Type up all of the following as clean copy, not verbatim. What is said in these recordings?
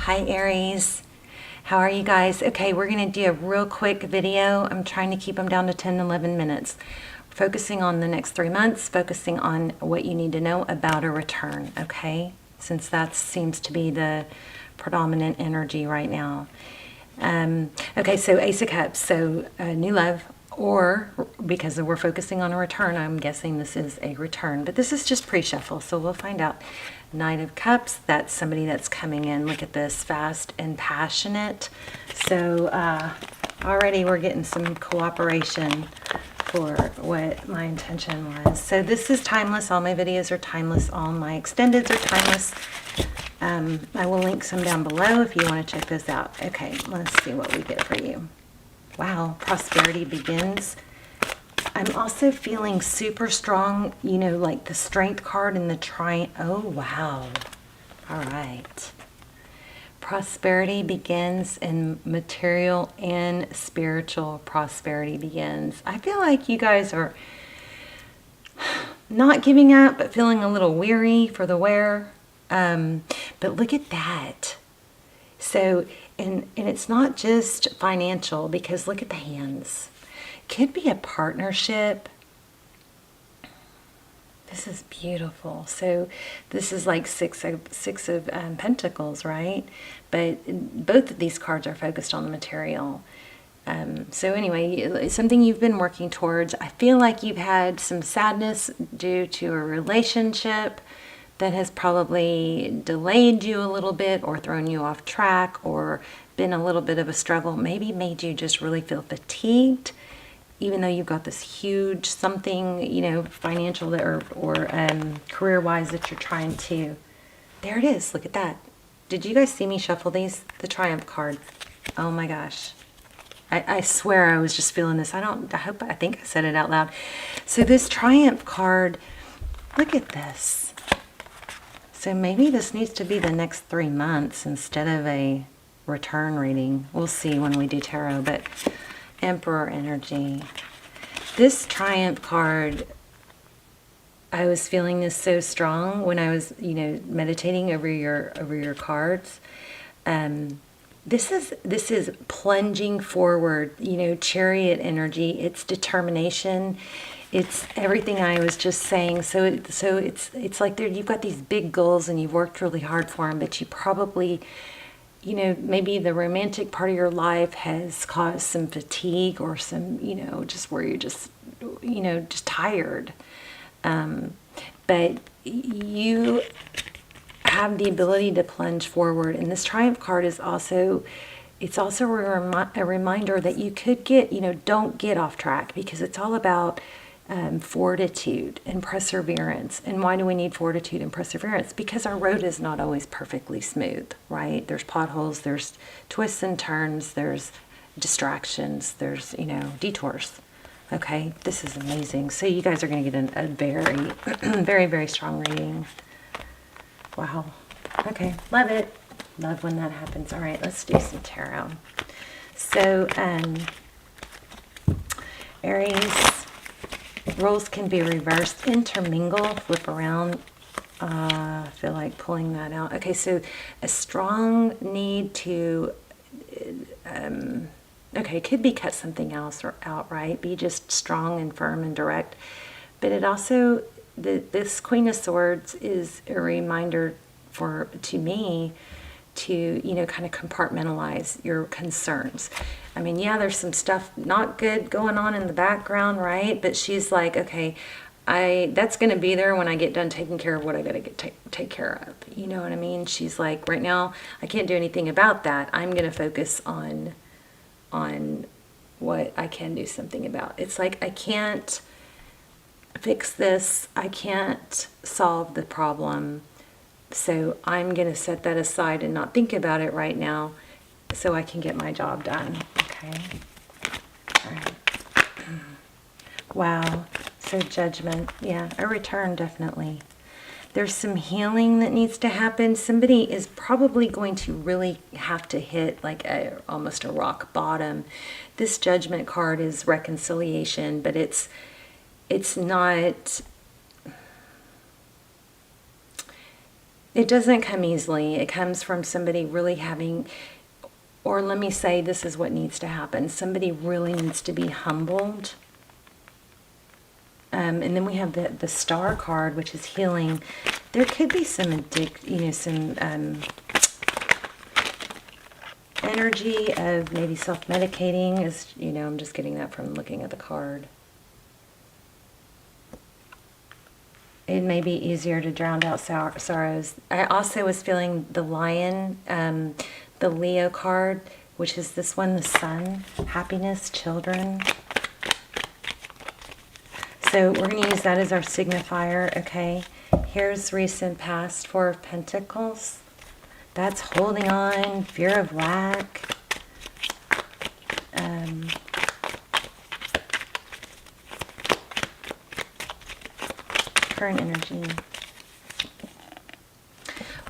Hi Aries, how are you guys? Okay, we're going to do a real quick video. I'm trying to keep them down to 10, 11 minutes. Focusing on the next 3 months, focusing on what you need to know about a return, okay? Since that seems to be the predominant energy right now. Okay, so Ace of Cups, so new love, or because we're focusing on a return, I'm guessing this is a return, but this is just pre-shuffle, so we'll find out. Knight of Cups, that's somebody that's coming in. Look at this, fast and passionate. So already we're getting some cooperation for what my intention was. So this is timeless. All my videos are timeless. All my extendeds are timeless. I will link some down below if you want to check those out. Okay, let's see what we get for you. Wow, prosperity begins. I'm also feeling super strong, you know, like the strength card and the triumph. Oh, wow. All right. Prosperity begins and material and spiritual prosperity begins. I feel like you guys are not giving up, but feeling a little weary for the wear. But look at that. So, and it's not just financial, because look at the hands. Could be a partnership. This is beautiful. So this is like six of Pentacles, right? But both of these cards are focused on the material. So anyway, it's something you've been working towards. I feel like you've had some sadness due to a relationship that has probably delayed you a little bit or thrown you off track or been a little bit of a struggle. Maybe made you just really feel fatigued, even though you've got this huge something, you know, financial or career-wise that you're trying to. There it is. Look at that. Did you guys see me shuffle these? The Triumph card. Oh my gosh. I swear I was just feeling this. I think I said it out loud. So this Triumph card, look at this. So maybe this needs to be the next 3 months instead of a return reading. We'll see when we do tarot, but Emperor energy. This Triumph card, I was feeling this so strong when I was, you know, meditating over your cards. This is plunging forward, you know, Chariot energy. It's determination. It's everything I was just saying. So it's like you've got these big goals and you've worked really hard for them, but you probably, you know, maybe the romantic part of your life has caused some fatigue or some, you know, just where you're just, you know, just tired. But you have the ability to plunge forward. And this Triumph card is also, it's also a reminder that you could get, you know, don't get off track, because it's all about fortitude and perseverance. And why do we need fortitude and perseverance? Because our road is not always perfectly smooth, right? There's potholes, there's twists and turns, there's distractions, there's, you know, detours. Okay, this is amazing. So you guys are going to get a very, very, very strong reading. Wow. Okay, love it. Love when that happens. All right, let's do some tarot. So, Aries, roles can be reversed, intermingle, flip around. I feel like pulling that out. Okay, so a strong need to, okay, it could be cut something else or outright, be just strong and firm and direct. But it also, this Queen of Swords is a reminder to me to, you know, kind of compartmentalize your concerns. I mean, yeah, there's some stuff not good going on in the background, right? But she's like, okay, that's going to be there when I get done taking care of what I got to take care of. You know what I mean? She's like, right now, I can't do anything about that. I'm going to focus on what I can do something about. It's like, I can't fix this. I can't solve the problem. So I'm going to set that aside and not think about it right now so I can get my job done. Okay. All right. Wow. So Judgment. Yeah, a return, definitely. There's some healing that needs to happen. Somebody is probably going to really have to hit like almost a rock bottom. This Judgment card is reconciliation, but it's not It doesn't come easily. It comes from somebody really having, or let me say, this is what needs to happen. Somebody really needs to be humbled. And then we have the Star card, which is healing. There could be some some energy of maybe self-medicating. As you know, I'm just getting that from looking at the card. It may be easier to drown out sorrows. I also was feeling the Lion, the Leo card, which is this one, the Sun, happiness, children. So we're going to use that as our signifier, okay? Here's recent past, Four of Pentacles. That's holding on, fear of lack. Current energy.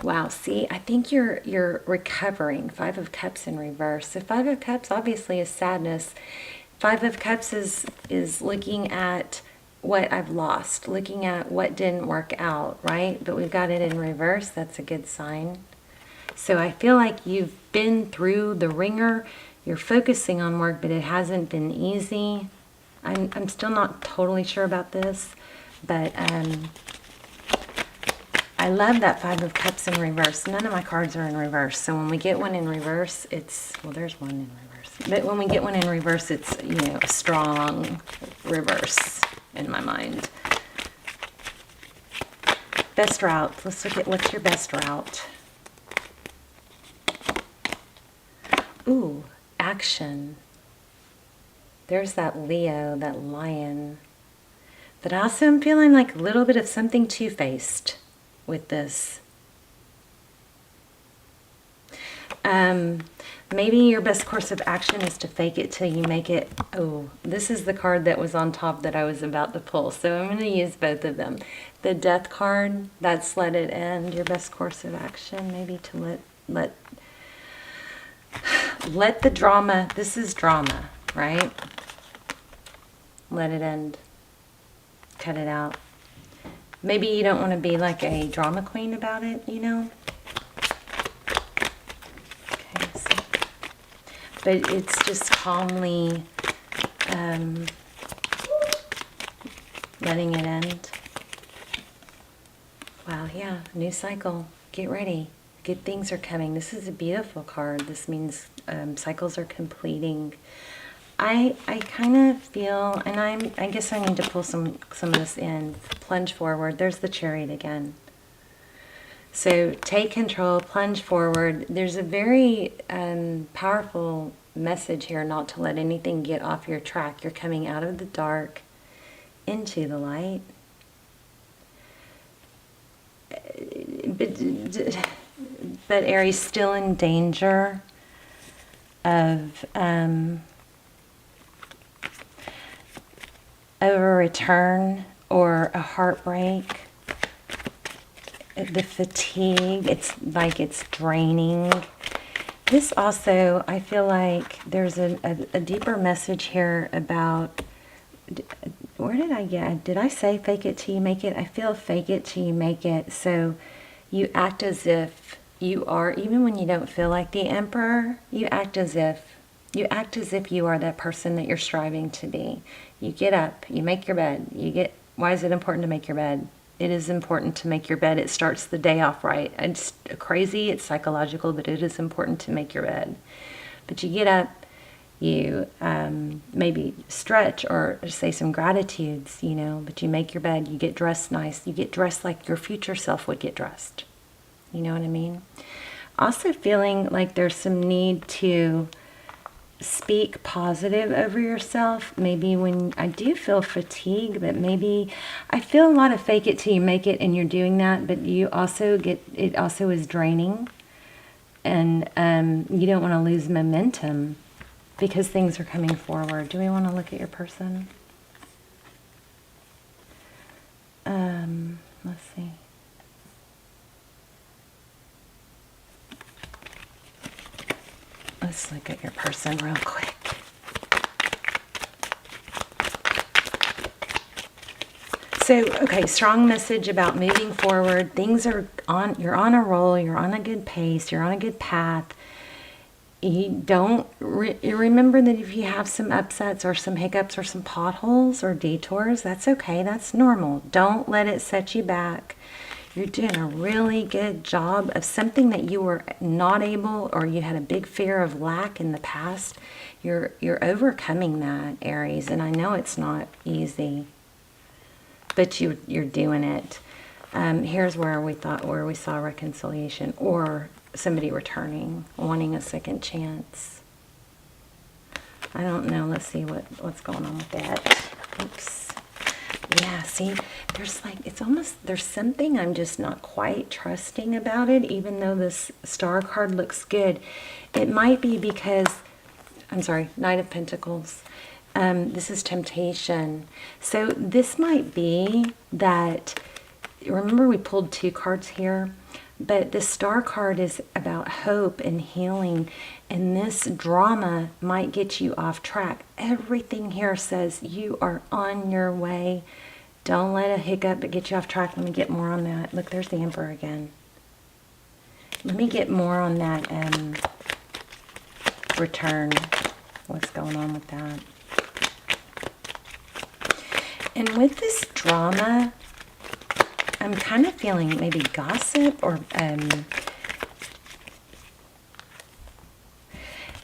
Wow, see, I think you're recovering. Five of Cups in reverse. So Five of Cups obviously is sadness. Five of Cups is looking at what I've lost, looking at what didn't work out, right? But we've got it in reverse. That's a good sign. So I feel like you've been through the ringer. You're focusing on work, but it hasn't been easy. I'm still not totally sure about this, but I love that Five of Cups in reverse. None of my cards are in reverse. So when we get one in reverse, it's, well, there's one in reverse. But when we get one in reverse, it's, you know, a strong reverse in my mind. Best route. Let's look at what's your best route. Ooh, action. There's that Leo, that Lion. But also I'm feeling like a little bit of something two-faced with this. Maybe your best course of action is to fake it till you make it. Oh, this is the card that was on top that I was about to pull. So I'm going to use both of them. The Death card, that's let it end. Your best course of action, maybe to let the drama, this is drama, right? Let it end. Cut it out. Maybe you don't want to be like a drama queen about it, you know? Okay, so. But it's just calmly letting it end. Wow, yeah, new cycle. Get ready. Good things are coming. This is a beautiful card. This means cycles are completing. I kind of feel, and I guess I need to pull some of this in. Plunge forward. There's the Chariot again. So take control, plunge forward. There's a very powerful message here not to let anything get off your track. You're coming out of the dark into the light. But Aries still in danger of a return or a heartbreak. The fatigue, it's like it's draining. This also, I feel like there's a deeper message here about, where did I get, did I say fake it till you make it? I feel fake it till you make it. So you act as if you are, even when you don't feel like the emperor, you act as if you are that person that you're striving to be. You get up, you make your bed, why is it important to make your bed? It is important to make your bed. It starts the day off right. It's crazy, it's psychological, but it is important to make your bed. But you get up, you maybe stretch or say some gratitudes, you know, but you make your bed, you get dressed nice, you get dressed like your future self would get dressed. You know what I mean? Also feeling like there's some need to speak positive over yourself. Maybe when I do feel fatigue, but maybe I feel a lot of fake it till you make it, and you're doing that, but you also get, it also is draining, and you don't want to lose momentum because things are coming forward. Do we want to look at your person? Let's see. Let's look at your person real quick. So, okay, strong message about moving forward. Things are on, you're on a roll, you're on a good pace, you're on a good path. You don't you remember that if you have some upsets or some hiccups or some potholes or detours, that's okay. That's normal. Don't let it set you back. You're doing a really good job of something that you were not able, or you had a big fear of lack in the past. You're overcoming that, Aries, and I know it's not easy, but you're doing it. Here's where we saw reconciliation, or somebody returning, wanting a second chance. I don't know. Let's see what's going on with that. Oops. Yeah, see, there's like, it's almost, there's something I'm just not quite trusting about it, even though this star card looks good. It might be because, I'm sorry, Knight of Pentacles. This is temptation. So this might be that, remember we pulled 2 cards here? But the star card is about hope and healing, and this drama might get you off track. Everything here says you are on your way. Don't let a hiccup get you off track. Let me get more on that. Look, there's the Emperor again. Let me get more on that return. What's going on with that? And with this drama, I'm kind of feeling maybe gossip, or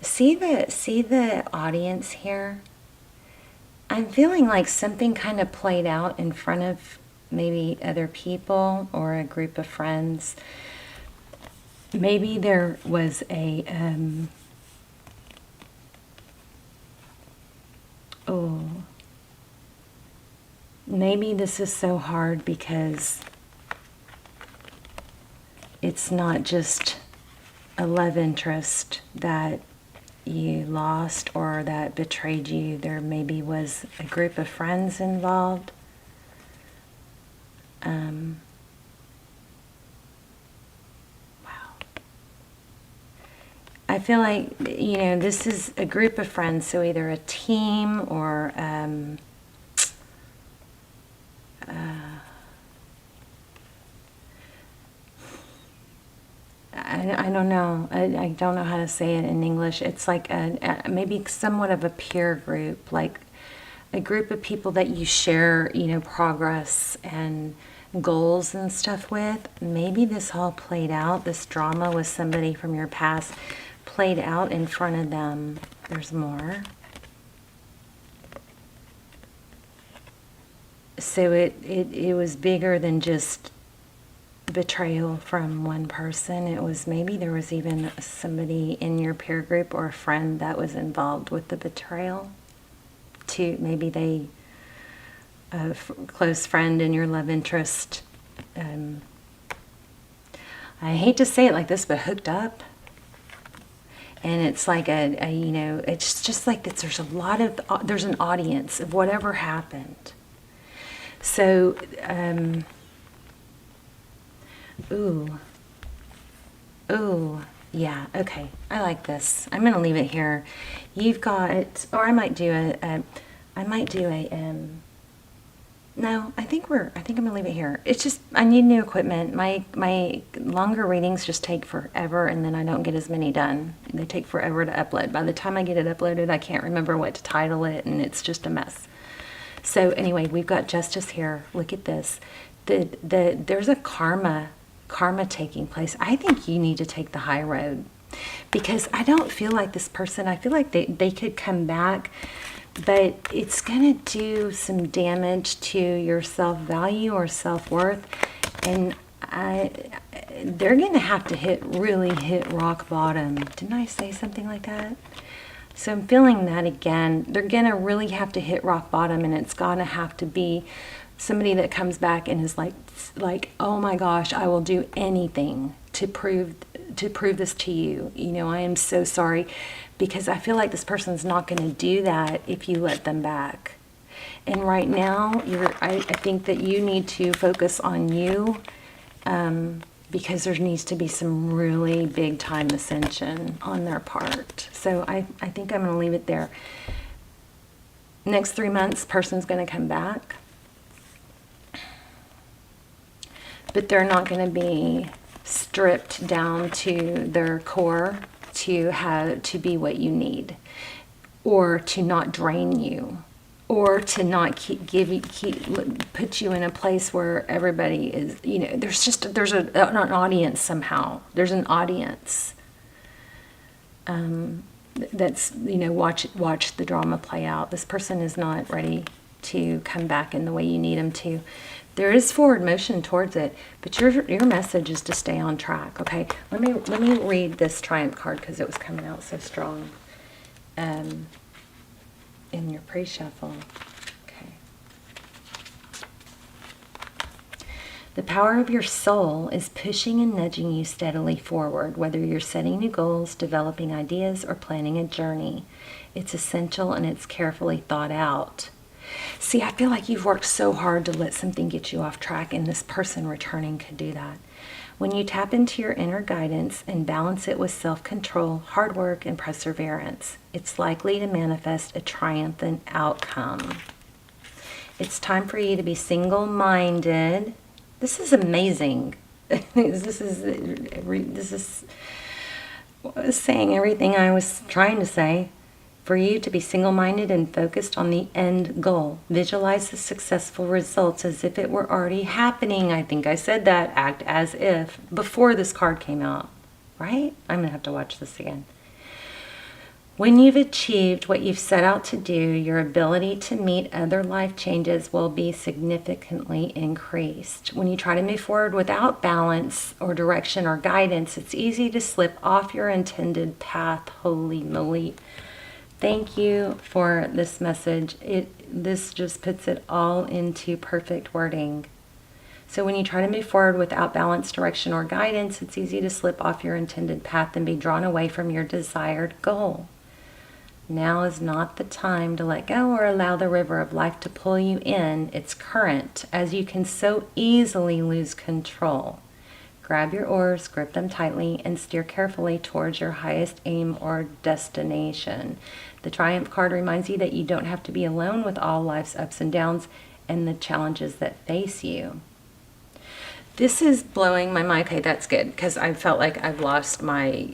see the audience here. I'm feeling like something kind of played out in front of maybe other people or a group of friends. Maybe there was a maybe this is so hard because it's not just a love interest that you lost or that betrayed you. There maybe was a group of friends involved. Wow. I feel like, you know, this is a group of friends, so either a team or I don't know. I don't know how to say it in English. It's like maybe somewhat of a peer group, like a group of people that you share, you know, progress and goals and stuff with. Maybe this all played out, this drama with somebody from your past played out in front of them. There's more. So it was bigger than just betrayal from one person. It was, maybe there was even somebody in your peer group or a friend that was involved with the betrayal. Maybe they, a close friend and your love interest, I hate to say it like this, but hooked up. And it's like a you know, it's just like that. There's an audience of whatever happened. So, ooh, yeah, okay, I like this. I'm gonna leave it here. You've got, or I might do no, I think I'm gonna leave it here. It's just, I need new equipment. My longer readings just take forever, and then I don't get as many done. They take forever to upload. By the time I get it uploaded, I can't remember what to title it, and it's just a mess. So anyway, we've got justice here. Look at this. There's a karma taking place. I think you need to take the high road, because I don't feel like this person, I feel like they could come back, but it's going to do some damage to your self-value or self-worth, and they're going to have to really hit rock bottom. Didn't I say something like that? So I'm feeling that again. They're going to really have to hit rock bottom, and it's going to have to be somebody that comes back and is like, oh my gosh, I will do anything to prove this to you. You know, I am so sorry, because I feel like this person's not going to do that if you let them back. And right now, I think that you need to focus on you, because there needs to be some really big time ascension on their part. So I think I'm going to leave it there. Next 3 months, person's going to come back. but they're not going to be stripped down to their core to be what you need, or to not drain you, or to not put you in a place where everybody is, there's an audience somehow. There's an audience that's, watch the drama play out. This person is not ready to come back in the way you need them to. There is forward motion towards it, but your message is to stay on track. Okay, let me read this Triumph card because it was coming out so strong in your pre-shuffle. Okay. The power of your soul is pushing and nudging you steadily forward, whether you're setting new goals, developing ideas, or planning a journey. It's essential and it's carefully thought out. See, I feel like you've worked so hard to let something get you off track, and this person returning could do that. When you tap into your inner guidance and balance it with self-control, hard work, and perseverance, it's likely to manifest a triumphant outcome. It's time for you to be single-minded. This is amazing. This is saying everything I was trying to say. For you to be single-minded and focused on the end goal. Visualize the successful results as if it were already happening. I think I said that. Act as if before this card came out, right? I'm going to have to watch this again. When you've achieved what you've set out to do, your ability to meet other life changes will be significantly increased. When you try to move forward without balance or direction or guidance, it's easy to slip off your intended path. Holy moly. Thank you for this message. This just puts it all into perfect wording. So when you try to move forward without balance, direction, or guidance, it's easy to slip off your intended path and be drawn away from your desired goal. Now is not the time to let go or allow the river of life to pull you in its current, as you can so easily lose control. Grab your oars, grip them tightly, and steer carefully towards your highest aim or destination. The Triumph card reminds you that you don't have to be alone with all life's ups and downs and the challenges that face you. This is blowing my mind. Okay, that's good, because I felt like I've lost my,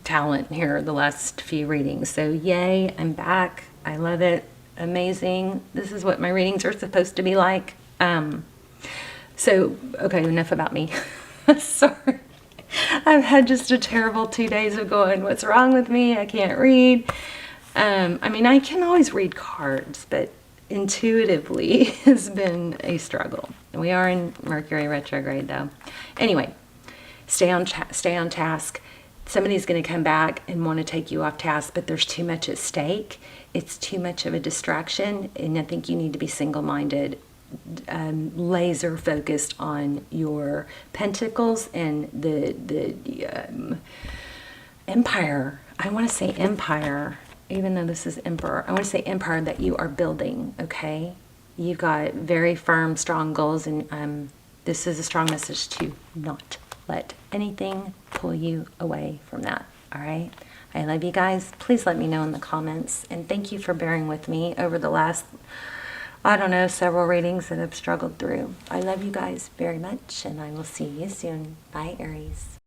talent here the last few readings. So yay, I'm back. I love it. Amazing. This is what my readings are supposed to be like. So, okay, enough about me. Sorry. I've had just a terrible 2 days of going, what's wrong with me? I can't read. I can always read cards, but intuitively has been a struggle. We are in Mercury retrograde, though. Anyway, stay on task. Somebody's going to come back and want to take you off task, but there's too much at stake. It's too much of a distraction, and I think you need to be single-minded. Laser focused on your pentacles and the empire. I want to say empire, even though this is emperor. I want to say empire that you are building. Okay, you've got very firm, strong goals, and this is a strong message to not let anything pull you away from that. All right. I love you guys. Please let me know in the comments, and thank you for bearing with me over the last, several readings that I've struggled through. I love you guys very much, and I will see you soon. Bye, Aries.